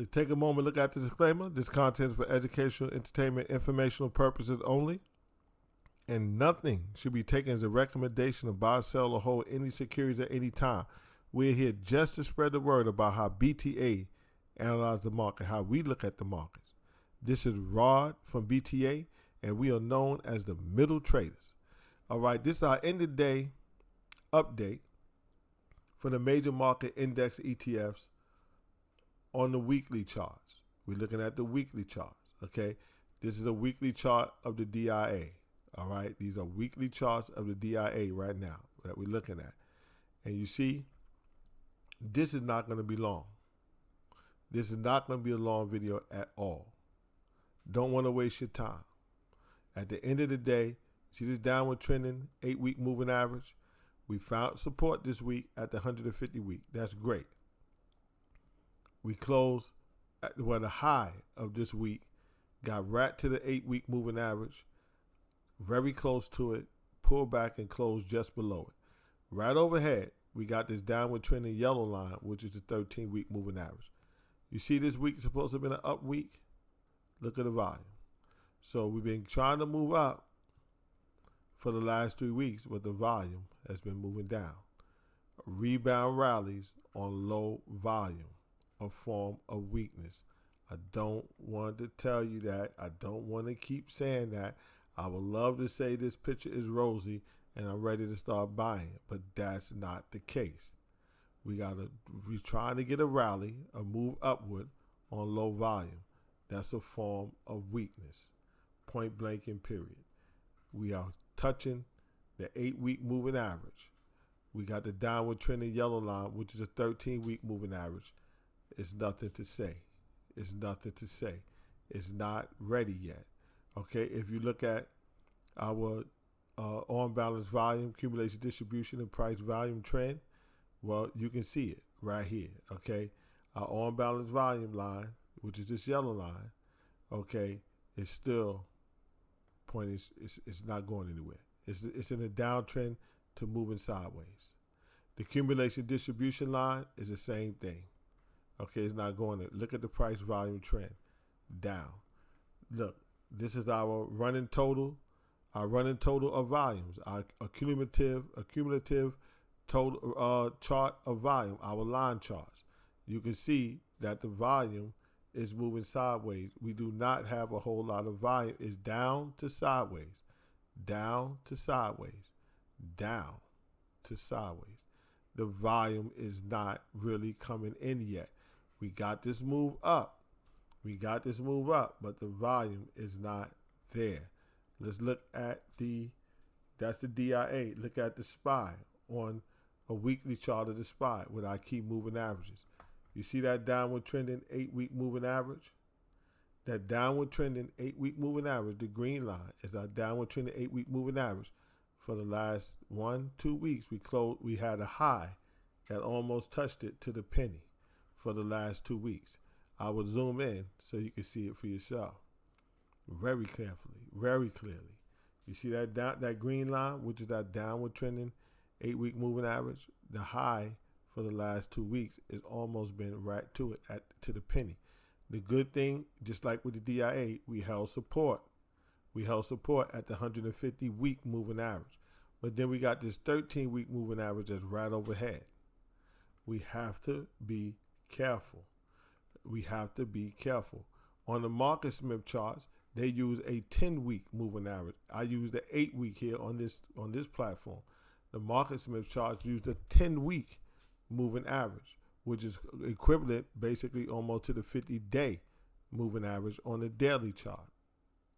Take a moment, look at the disclaimer. This content is for educational, entertainment, informational purposes only, and nothing should be taken as a recommendation to buy, sell, or hold any securities at any time. We're here just to spread the word about how BTA analyze the market, how we look at the markets. This is Rod from BTA, and we are known as the middle traders. All right, this is our end of day update for the major market index ETFs on the weekly charts. We're looking at the weekly charts, okay? This is a weekly chart of the DIA, all right? These are weekly charts of the DIA right now that we're looking at. And you see, this is not going to be long. This is not going to be a long video at all. Don't want to waste your time. At the end of the day, see this downward trending 8-week moving average? We found support this week at the 150 week. That's great. We closed at the high of this week, got right to the 8-week moving average, very close to it, pulled back and closed just below it. Right overhead, we got this downward trending yellow line, which is the 13-week moving average. You see this week is supposed to have been an up week? Look at the volume. So we've been trying to move up for the last 3 weeks, but the volume has been moving down. Rebound rallies on low volume, a form of weakness. I don't want to tell you that. I don't want to keep saying that. I would love to say this picture is rosy and I'm ready to start buying, but that's not the case. We're trying to get a rally, a move upward on low volume. That's a form of weakness, point blank and period. We are touching the 8-week moving average. We got the downward trending yellow line, which is a 13-week moving average. It's nothing to say. It's nothing to say. It's not ready yet. Okay, if you look at our on-balance volume, accumulation, distribution, and price volume trend, well, you can see it right here. Okay, our on-balance volume line, which is this yellow line, okay, is still pointing. It's not going anywhere. It's in a downtrend to moving sideways. The accumulation distribution line is the same thing. Okay, it's not going there. Look at the price volume trend down. Look, this is our running total of volumes, our accumulative total chart of volume, our line charts. You can see that the volume is moving sideways. We do not have a whole lot of volume. It's down to sideways, down to sideways, down to sideways. The volume is not really coming in yet. We got this move up. But the volume is not there. Let's look at that's the DIA. Look at the SPY on a weekly chart of the SPY with our key moving averages. You see that downward trending 8-week moving average? That downward trending 8-week moving average, the green line, is our downward trending 8-week moving average. For the last 1-2 weeks, we had a high that almost touched it to the penny for the last 2 weeks. I will zoom in so you can see it for yourself very carefully, very clearly. You see that green line, which is that downward trending 8-week moving average? The high for the last 2 weeks has almost been right to it, to the penny. The good thing, just like with the DIA, we held support. We held support at the 150-week moving average. But then we got this 13-week moving average that's right overhead. We have to be careful. We have to be careful. On the Market Smith charts, they use a 10-week moving average. I use the 8-week here on this platform. The Market Smith charts use the 10-week moving average, which is equivalent basically almost to the 50-day moving average on the daily chart.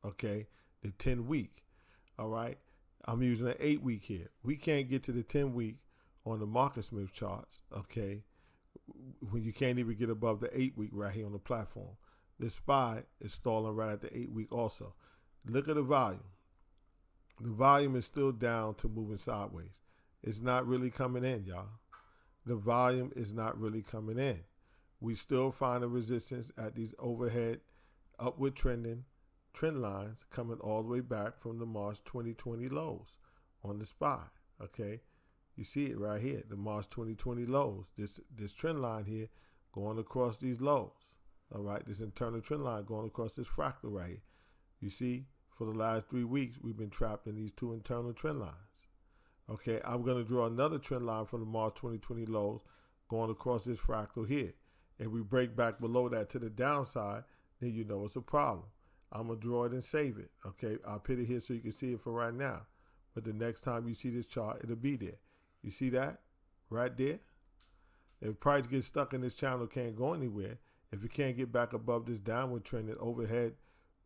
Okay, the 10-week. All right, I'm using an 8-week here. We can't get to the 10-week on the Market Smith charts. Okay, when you can't even get above the 8-week right here on the platform. The SPY is stalling right at the 8-week also. Look at the volume. The volume is still down to moving sideways. It's not really coming in, y'all. The volume is not really coming in. We still find a resistance at these overhead upward trending trend lines coming all the way back from the March 2020 lows on the SPY. Okay, you see it right here, the March 2020 lows. This trend line here going across these lows. All right, this internal trend line going across this fractal right here. You see, for the last 3 weeks, we've been trapped in these two internal trend lines. Okay, I'm going to draw another trend line from the March 2020 lows going across this fractal here. If we break back below that to the downside, then you know it's a problem. I'm going to draw it and save it. Okay, I'll put it here so you can see it for right now. But the next time you see this chart, it'll be there. You see that right there? If price gets stuck in this channel, can't go anywhere. If it can't get back above this downward trending overhead,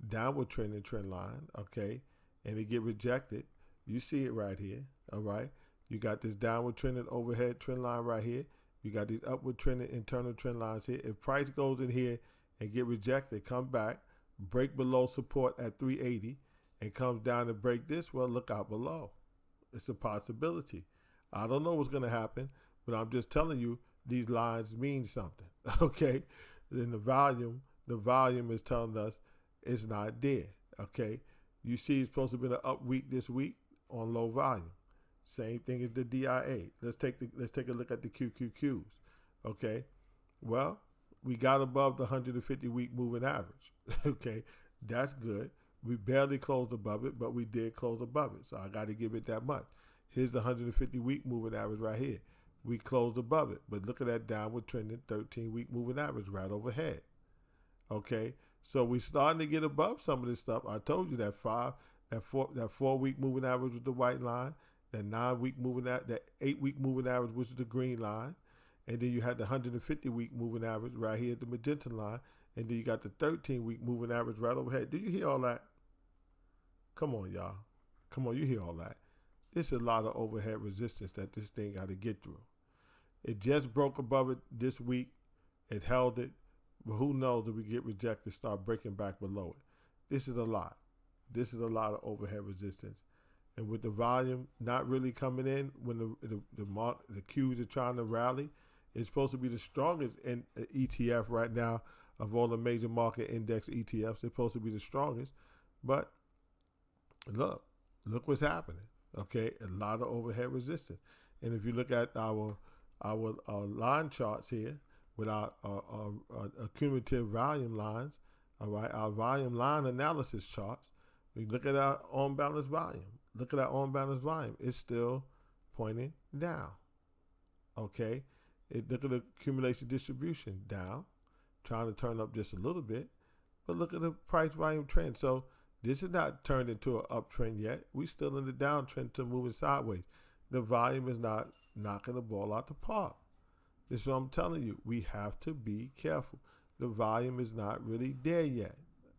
downward trending trend line, okay, and it get rejected, you see it right here, all right? You got this downward trending overhead trend line right here. You got these upward trending internal trend lines here. If price goes in here and get rejected, come back, break below support at 380 and comes down to break this, well, look out below. It's a possibility. I don't know what's going to happen, but I'm just telling you these lines mean something, okay? Then the volume is telling us it's not there, okay? You see it's supposed to be an up week this week on low volume. Same thing as the DIA. Let's take a look at the QQQs, okay? Well, we got above the 150-week moving average, okay? That's good. We barely closed above it, but we did close above it, so I got to give it that much. Here's the 150-week moving average right here. We closed above it, but look at that downward trending 13-week moving average right overhead, okay? So we starting to get above some of this stuff. I told you that 4-week moving average with the white line, that 9-week moving that 8-week moving average, which is the green line, and then you had the 150-week moving average right here at the magenta line, and then you got the 13-week moving average right overhead. Do you hear all that? Come on, y'all. Come on, you hear all that. There's a lot of overhead resistance that this thing got to get through. It just broke above it this week. It held it. But who knows if we get rejected, start breaking back below it. This is a lot. This is a lot of overhead resistance. And with the volume not really coming in when the Qs are trying to rally, it's supposed to be the strongest ETF right now of all the major market index ETFs. It's supposed to be the strongest. But look what's happening. Okay, a lot of overhead resistance. And if you look at our line charts here with our cumulative volume lines, all right, our volume line analysis charts, we look at our on-balance volume. Look at our on-balance volume. It's still pointing down. Okay, look at the accumulation distribution down, trying to turn up just a little bit, but look at the price volume trend. So this is not turned into an uptrend yet. We're still in the downtrend to moving sideways. The volume is not knocking the ball out the park. This is what I'm telling you. We have to be careful. The volume is not really there yet.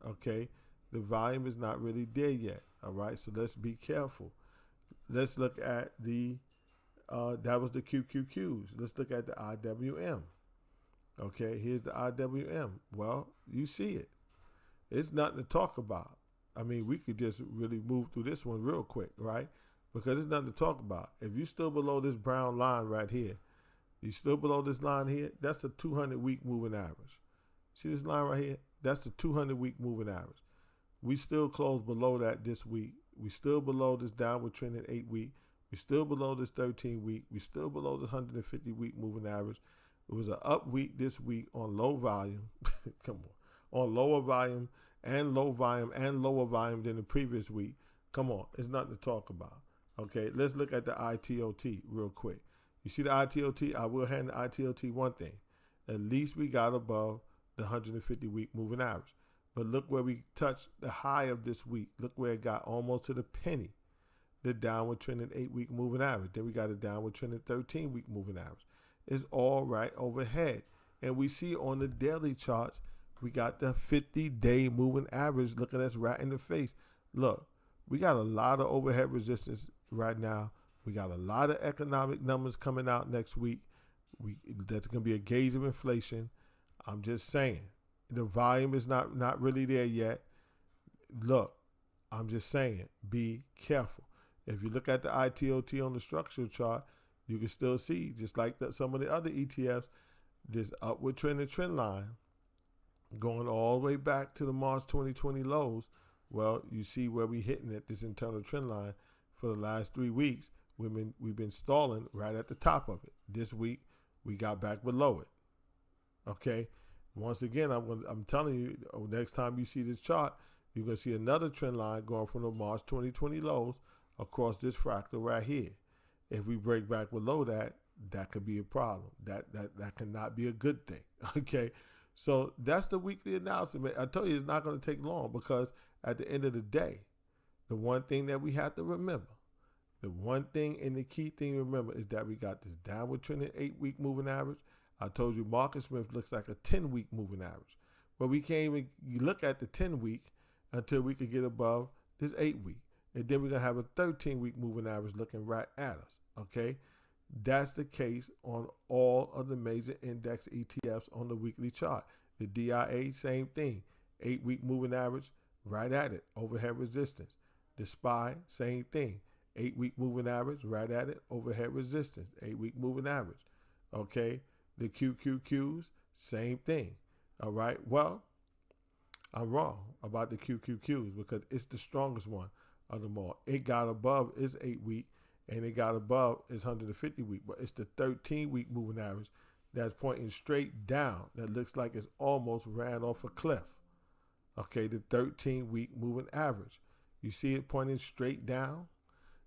Okay? The volume is not really there yet. All right? So let's be careful. Let's look at that was the QQQs. Let's look at the IWM. Okay? Here's the IWM. Well, you see it. It's nothing to talk about. I mean, we could just really move through this one real quick, right? Because there's nothing to talk about. If you're still below this brown line right here, you're still below this line here, that's the 200-week moving average. See this line right here? That's the 200-week moving average. We still closed below that this week. We still below this downward trend in 8-week. We still below this 13-week. We still below this 150-week moving average. It was an up week this week on low volume. Come on. On lower volume and low volume and lower volume than the previous week. Come on, it's nothing to talk about. Okay, let's look at the ITOT real quick. You see the ITOT? I will hand the ITOT one thing. At least we got above the 150-week moving average. But look where we touched the high of this week. Look where it got almost to the penny. The downward trending 8-week moving average. Then we got a downward trending 13-week moving average. It's all right overhead. And we see on the daily charts, we got the 50-day moving average looking us right in the face. Look, we got a lot of overhead resistance right now. We got a lot of economic numbers coming out next week. That's going to be a gauge of inflation. I'm just saying, the volume is not really there yet. Look, I'm just saying, be careful. If you look at the ITOT on the structural chart, you can still see, just like some of the other ETFs, this upward trend line going all the way back to the March 2020 lows. Well, you see where we hitting at this internal trend line for the last 3 weeks. We've been stalling right at the top of it. This week, we got back below it. Okay? Once again, I'm telling you, next time you see this chart, you're going to see another trend line going from the March 2020 lows across this fractal right here. If we break back below that, that could be a problem. That cannot be a good thing. Okay, so that's the weekly analysis. I tell you, it's not going to take long, because at the end of the day, the one thing that we have to remember, the one thing and the key thing to remember is that we got this downward trending 8-week moving average. I told you Market Smith looks like a 10-week moving average, but we can't even look at the 10-week until we could get above this 8-week. And then we're going to have a 13-week moving average looking right at us, okay? That's the case on all of the major index ETFs on the weekly chart. The DIA, same thing. 8-week moving average, right at it, overhead resistance. The SPY, same thing. 8-week moving average, right at it, overhead resistance. 8-week moving average, okay? The QQQs, same thing, all right? Well, I'm wrong about the QQQs because it's the strongest one of them all. It got above its 8-week, and it got above its 150-week, but it's the 13-week moving average that's pointing straight down. That looks like it's almost ran off a cliff. Okay, the 13-week moving average. You see it pointing straight down?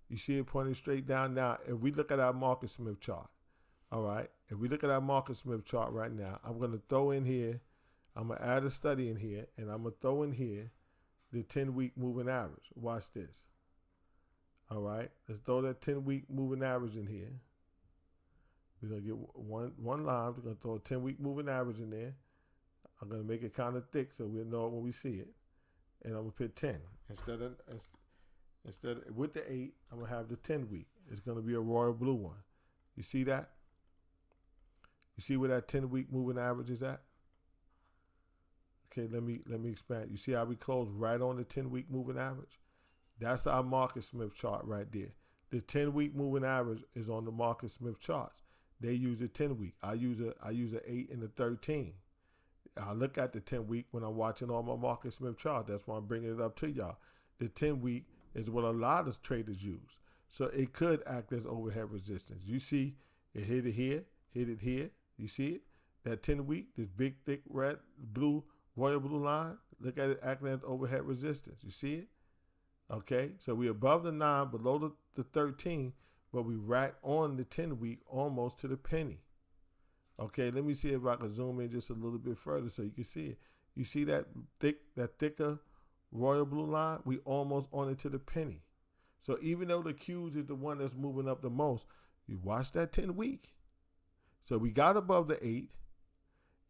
You see it pointing straight down. Now, if we look at our Market Smith chart, all right, if we look at our Market Smith chart right now, I'm going to throw in here, I'm going to add a study in here, and I'm going to throw in here the 10-week moving average. Watch this. All right, let's throw that 10-week moving average in here. We're going to get one line. We're going to throw a 10-week moving average in there. I'm going to make it kind of thick so we'll know it when we see it. And I'm going to put 10. Instead of with the 8, I'm going to have the 10-week. It's going to be a royal blue one. You see that? You see where that 10-week moving average is at? Okay, let me expand. You see how we close right on the 10-week moving average? That's our Market Smith chart right there. The 10-week moving average is on the Market Smith charts. They use a 10-week. I use a 8 and a 13. I look at the 10-week when I'm watching all my Market Smith charts. That's why I'm bringing it up to y'all. The 10-week is what a lot of traders use. So it could act as overhead resistance. You see it hit it here, hit it here. You see it? That 10-week, this big, thick, red, blue, royal blue line. Look at it acting as overhead resistance. You see it? Okay, so we're above the 9, below the 13, but we right on the 10-week almost to the penny. Okay, let me see if I can zoom in just a little bit further so you can see it. You see that thicker royal blue line? We almost on it to the penny. So even though the Qs is the one that's moving up the most, you watch that 10-week. So we got above the 8,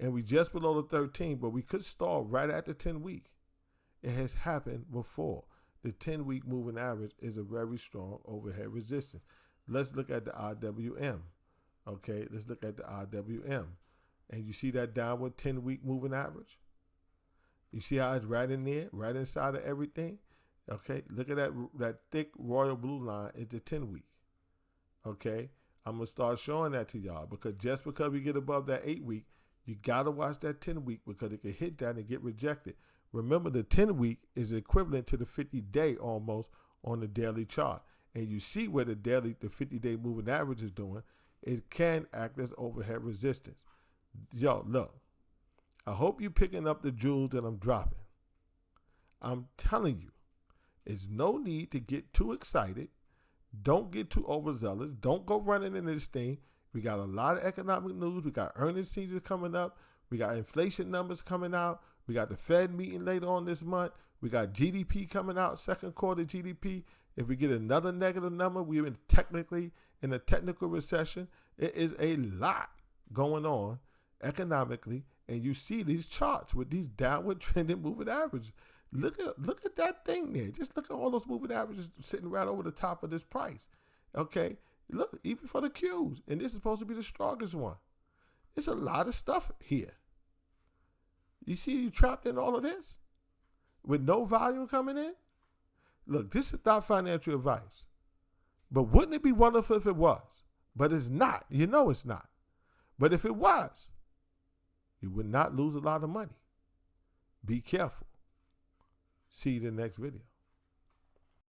and we just below the 13, but we could stall right at the 10-week. It has happened before. The 10-week moving average is a very strong overhead resistance. Let's look at the IWM. Okay, let's look at the IWM. And you see that downward 10-week moving average? You see how it's right in there, right inside of everything? Okay, look at that thick royal blue line is the 10-week. Okay, I'm going to start showing that to y'all because just because we get above that 8-week, you got to watch that 10-week because it can hit that and get rejected. Remember, the 10-week is equivalent to the 50-day almost on the daily chart. And you see where the 50-day moving average is doing. It can act as overhead resistance. Yo, look, I hope you're picking up the jewels that I'm dropping. I'm telling you, there's no need to get too excited. Don't get too overzealous. Don't go running into this thing. We got a lot of economic news. We got earnings season coming up. We got inflation numbers coming out. We got the Fed meeting later on this month. We got GDP coming out, second quarter GDP. If we get another negative number, we're technically in a technical recession. It is a lot going on economically, and you see these charts with these downward trending moving averages. Look at that thing there. Just look at all those moving averages sitting right over the top of this price. Okay, look, even for the Qs, and this is supposed to be the strongest one. It's a lot of stuff here. You see you trapped in all of this with no volume coming in? Look, this is not financial advice. But wouldn't it be wonderful if it was? But it's not. You know it's not. But if it was, you would not lose a lot of money. Be careful. See you in the next video.